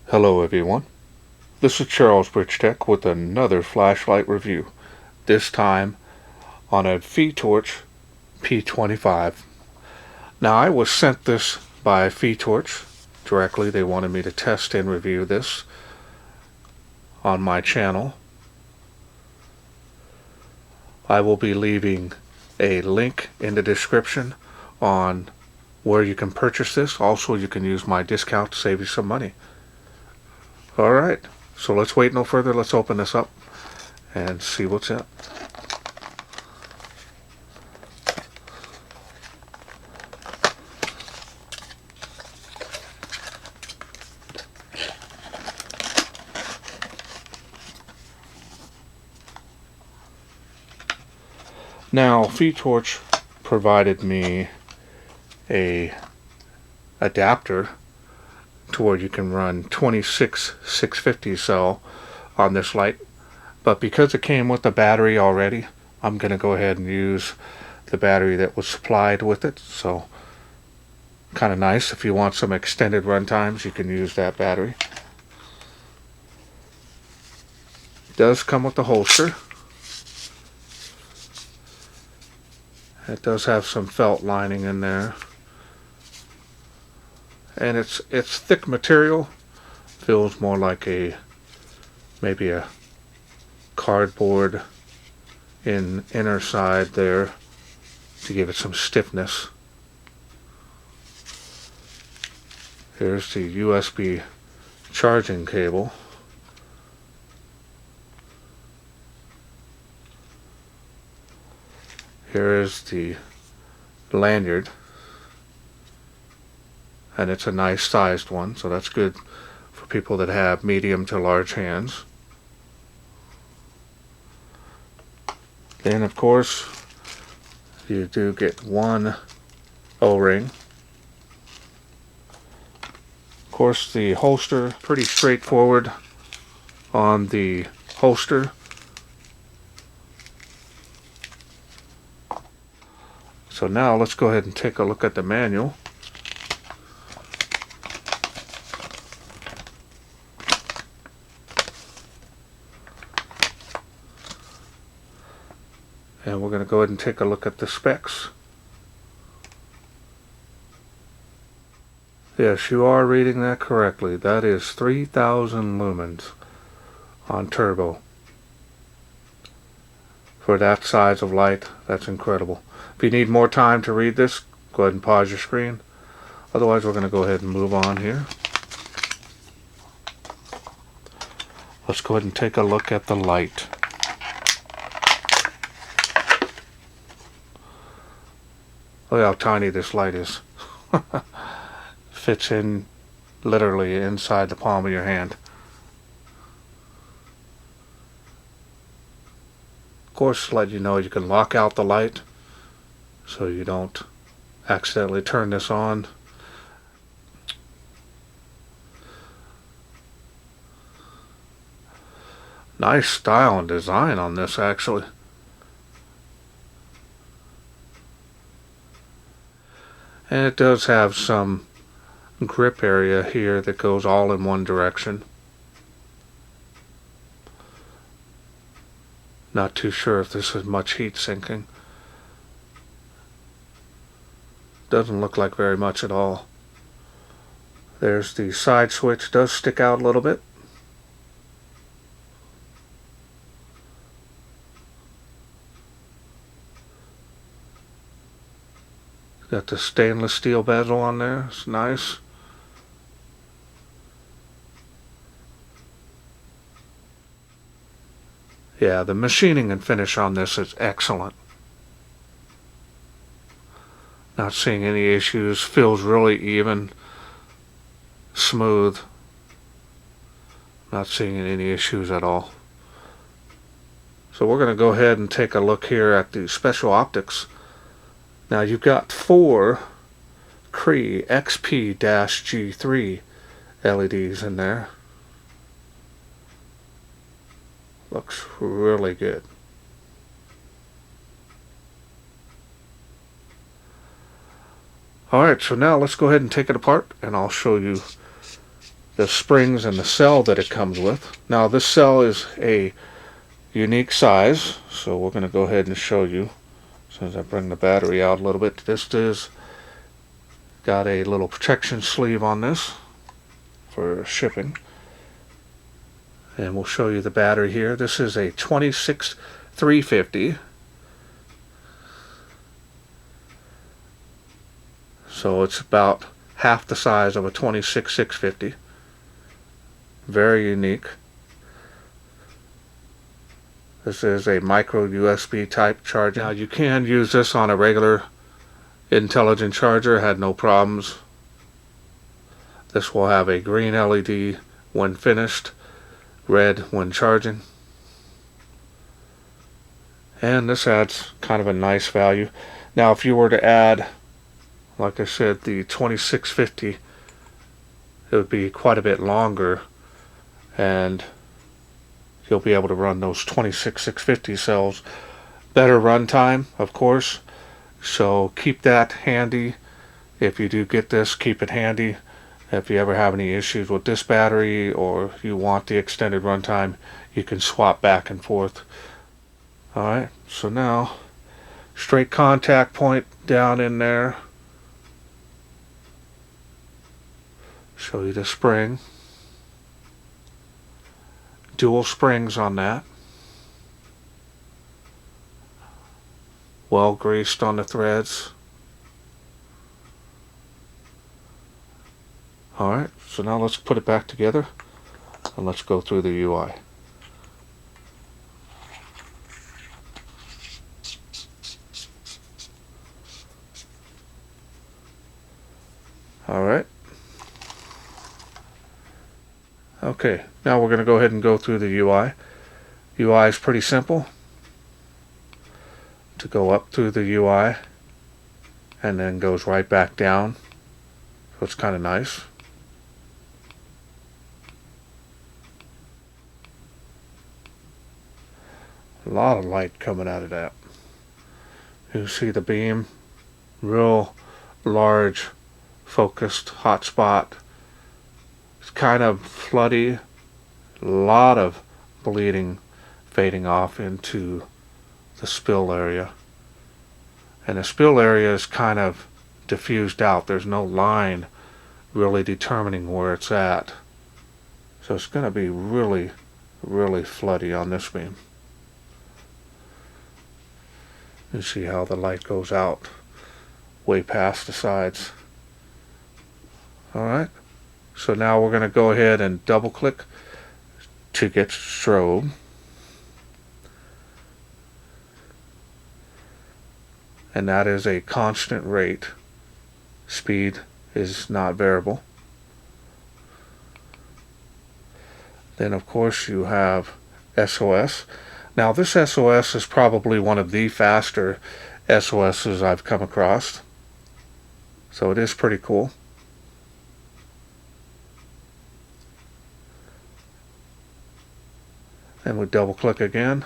Hello everyone, this is Charles BridgTec with another flashlight review, this time on a FiTorch P25. Now I was sent this by FiTorch directly. They wanted me to test and review this on my channel. I will be leaving a link in the description on where you can purchase this. Also, you can use my discount to save you some money. Alright, so let's wait no further. Let's open this up and see what's in it. Now, FiTorch provided me a adapter to where you can run 26 650 cell on this light, but because it came with the battery already, I'm going to go ahead and use the battery that was supplied with it. So kind of nice. If you want some extended run times, you can use that battery. It does come with the holster. It does have some felt lining in there, and it's thick material. Feels more like maybe a cardboard inner side there to give it some stiffness. Here's the USB charging cable. Here is the lanyard, and it's a nice sized one, so that's good for people that have medium to large hands. Then of course you do get one O-ring. Of course, the holster, pretty straightforward on the holster. So now let's go ahead and take a look at the manual. And we're going to go ahead and take a look at the specs. Yes, you are reading that correctly. That is 3,000 lumens on turbo. For that size of light, that's incredible. If you need more time to read this, go ahead and pause your screen. Otherwise, we're going to go ahead and move on here. Let's go ahead and take a look at the light. Look how tiny this light is. Fits in literally inside the palm of your hand. Of course, to let you know, you can lock out the light so you don't accidentally turn this on. Nice style and design on this, actually. And it does have some grip area here that goes all in one direction. Not too sure if this is much heat sinking. Doesn't look like very much at all. There's the side switch, does stick out a little bit. Got the stainless steel bezel on there. It's nice. Yeah, the machining and finish on this is excellent. Not seeing any issues. Feels really even, smooth. Not seeing any issues at all. So we're going to go ahead and take a look here at the special optics. Now you've got 4 Cree XP-G3 LEDs in there. Looks really good. Alright, so now let's go ahead and take it apart and I'll show you the springs and the cell that it comes with. Now this cell is a unique size, so we're going to go ahead and show you as soon as I bring the battery out a little bit. This is got a little protection sleeve on this for shipping, and we'll show you the battery here. This is a 26350, so it's about half the size of a 26650. Very unique. This is a micro USB type charger. Now you can use this on a regular intelligent charger, had no problems. This will have a green LED when finished, red when charging. And this adds kind of a nice value. Now if you were to add, like I said, the 2650, it would be quite a bit longer, and you'll be able to run those 26650 cells. Better runtime, of course, so keep that handy. If you do get this, keep it handy. If you ever have any issues with this battery or you want the extended runtime, you can swap back and forth. Alright, so now straight contact point down in there. Show you the spring. Dual springs on that. Well greased on the threads. Alright, so now let's put it back together and let's go through the UI. Alright. Okay, now we're going to go ahead and go through the UI. UI is pretty simple. To go up through the UI and then goes right back down. So it's kind of nice. A lot of light coming out of that. You see the beam, real large, focused hotspot. It's kind of floody, a lot of bleeding fading off into the spill area. And the spill area is kind of diffused out. There's no line really determining where it's at. So it's going to be really, really floody on this beam. You see how the light goes out way past the sides. Alright, so now we're going to go ahead and double click to get strobe. And that is a constant rate. Speed is not variable. Then of course you have SOS. Now this SOS is probably one of the faster SOSs I've come across. So it is pretty cool. And we double click again.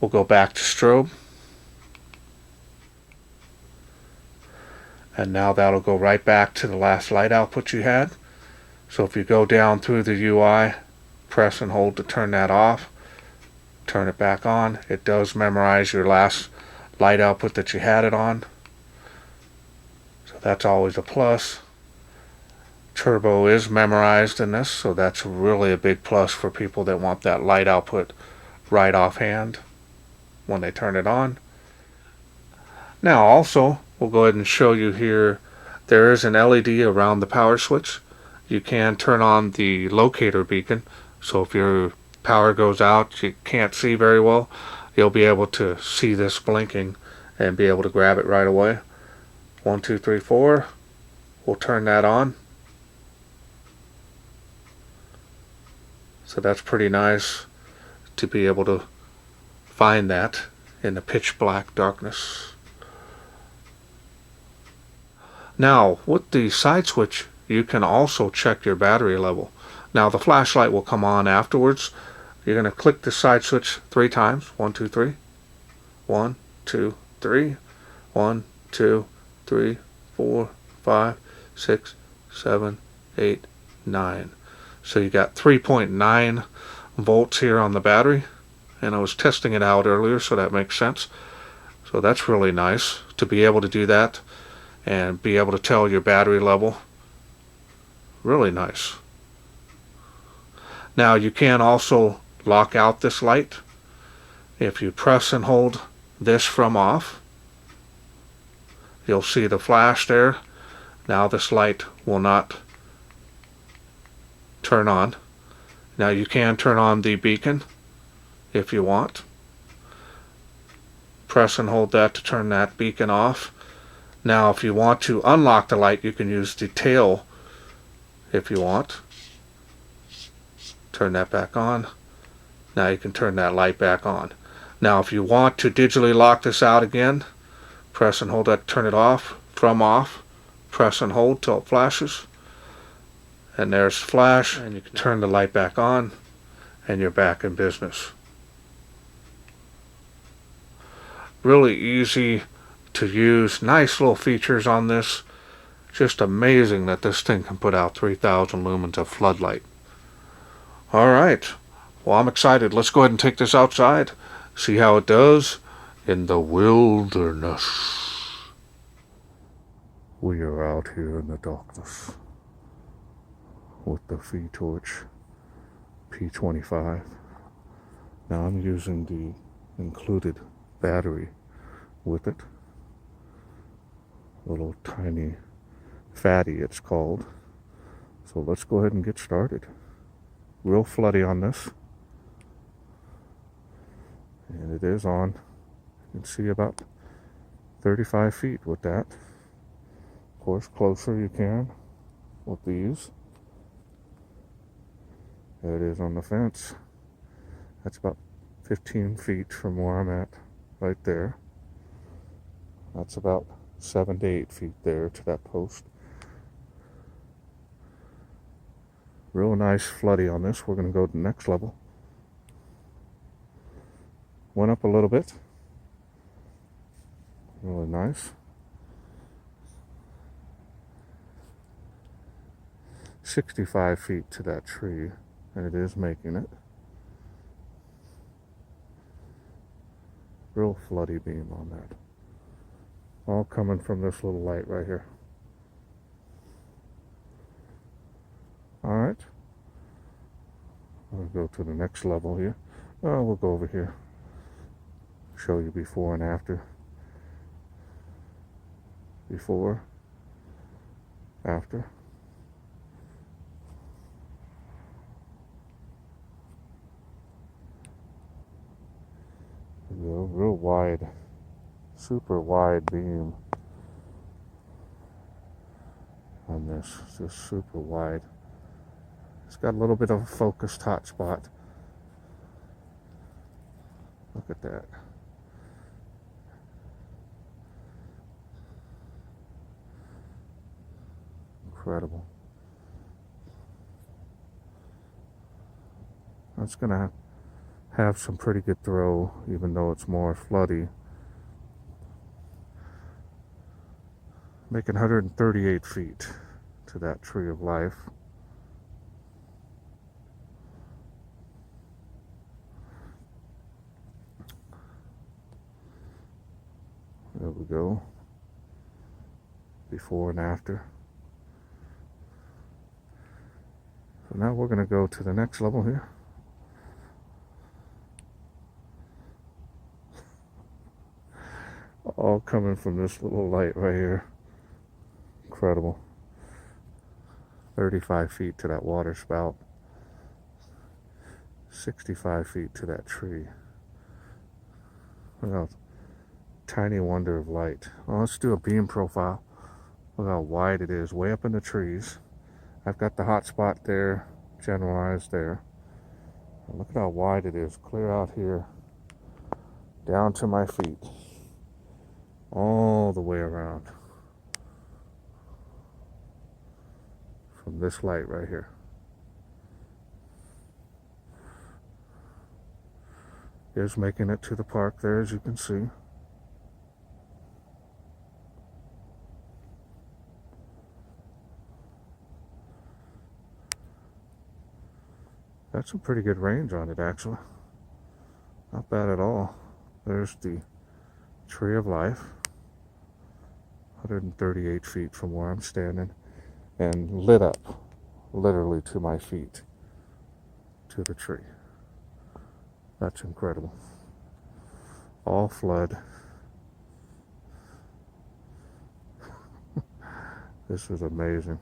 We'll go back to strobe. And now that'll go right back to the last light output you had. So if you go down through the UI, press and hold to turn that off, turn it back on. It does memorize your last light output that you had it on. So that's always a plus. Turbo is memorized in this, so that's really a big plus for people that want that light output right offhand when they turn it on. Now also, we'll go ahead and show you here, there is an LED around the power switch. You can turn on the locator beacon, so if your power goes out, you can't see very well, you'll be able to see this blinking and be able to grab it right away. 1, 2, 3, 4. We'll turn that on. So that's pretty nice to be able to find that in the pitch black darkness. Now with the side switch you can also check your battery level. Now the flashlight will come on afterwards. You're going to click the side switch 3 times. 1, 2, 3. 1, 2, 3. 1, 2, 3, 4, 5, 6, 7, 8, 9. So you got 3.9 volts here on the battery, and I was testing it out earlier, so that makes sense. So that's really nice to be able to do that and be able to tell your battery level. Really nice. Now you can also lock out this light. If you press and hold this from off, you'll see the flash there. Now this light will not turn on. Now you can turn on the beacon if you want. Press and hold that to turn that beacon off. Now if you want to unlock the light, you can use the tail if you want. Turn that back on. Now you can turn that light back on. Now if you want to digitally lock this out again, press and hold that to turn it off, from off. Press and hold till it flashes. And there's flash, and you can turn the light back on, and you're back in business. Really easy to use. Nice little features on this. Just amazing that this thing can put out 3,000 lumens of floodlight. Alright, well, I'm excited. Let's go ahead and take this outside, see how it does in the wilderness. We are out here in the darkness with the FiTorch P25. Now I'm using the included battery with it. Little tiny fatty it's called. So let's go ahead and get started. Real floody on this. And it is on. You can see about 35 feet with that. Of course, closer you can with these. There it is on the fence. That's about 15 feet from where I'm at, right there. That's about 7 to 8 feet there to that post. Real nice floody on this. We're going to go to the next level. Went up a little bit. Really nice. 65 feet to that tree, and it is making it. Real floody beam on that. All coming from this little light right here. Alright. I'll go to the next level here. Oh, we'll go over here. Show you before and after. Before. After. Real wide, super wide beam on this. Just super wide. It's got a little bit of a focused hot spot. Look at that. Incredible. That's gonna have some pretty good throw, even though it's more floody. Making 138 feet to that tree of life. There we go. Before and after. So now we're going to go to the next level here. All coming from this little light right here. Incredible. 35 feet to that water spout. 65 feet to that tree. Look how tiny wonder of light. Well, let's do a beam profile. Look how wide it is, way up in the trees. I've got the hot spot there, generalized there. Look at how wide it is, clear out here, down to my feet, all the way around. From this light right here. Here's making it to the park there, as you can see. That's a pretty good range on it, actually. Not bad at all. There's the Tree of Life, 138 feet from where I'm standing, and lit up literally to my feet to the tree. That's incredible. All flood. This is amazing.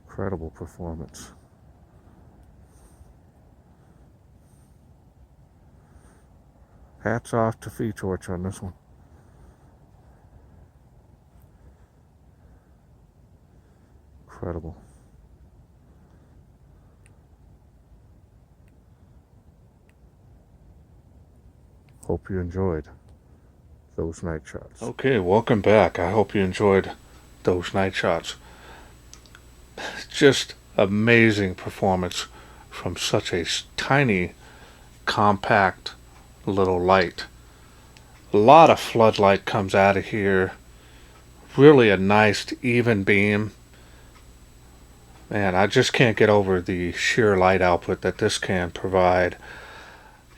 Incredible performance. Hats off to FiTorch on this one. Incredible. Hope you enjoyed those night shots. Okay, welcome back. I hope you enjoyed those night shots. Just amazing performance from such a tiny, compact little light. A lot of floodlight comes out of here. Really a nice even beam. Man, I just can't get over the sheer light output that this can provide.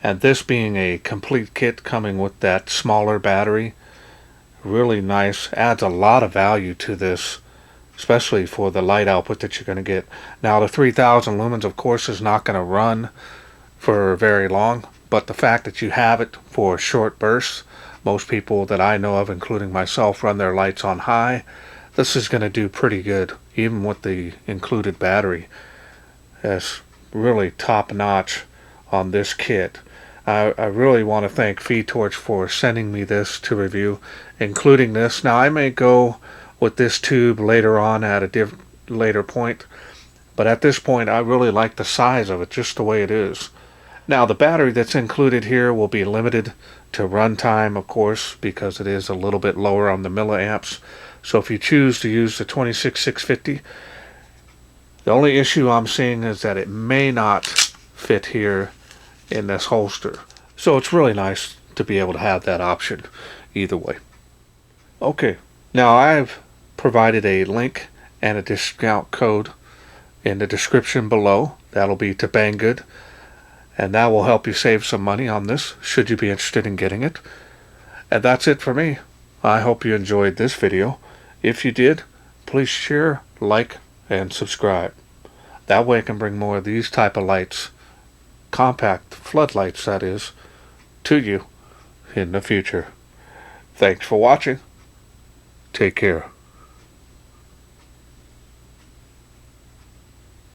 And this being a complete kit coming with that smaller battery, really nice, adds a lot of value to this, especially for the light output that you're going to get. Now the 3000 lumens of course is not going to run for very long, but the fact that you have it for short bursts, most people that I know of, including myself, run their lights on high. This is going to do pretty good, even with the included battery. It's really top notch on this kit. I really want to thank FiTorch for sending me this to review, including this. Now I may go with this tube later on at a later point, but at this point I really like the size of it just the way it is. Now the battery that's included here will be limited to runtime, of course, because it is a little bit lower on the milliamps. So if you choose to use the 26650, the only issue I'm seeing is that it may not fit here in this holster. So it's really nice to be able to have that option either way. Okay, now I've provided a link and a discount code in the description below. That'll be to Banggood, and that will help you save some money on this should you be interested in getting it. And that's it for me. I hope you enjoyed this video. If you did, please share, like, and subscribe. That way I can bring more of these type of lights, compact floodlights that is, to you in the future. Thanks for watching. Take care.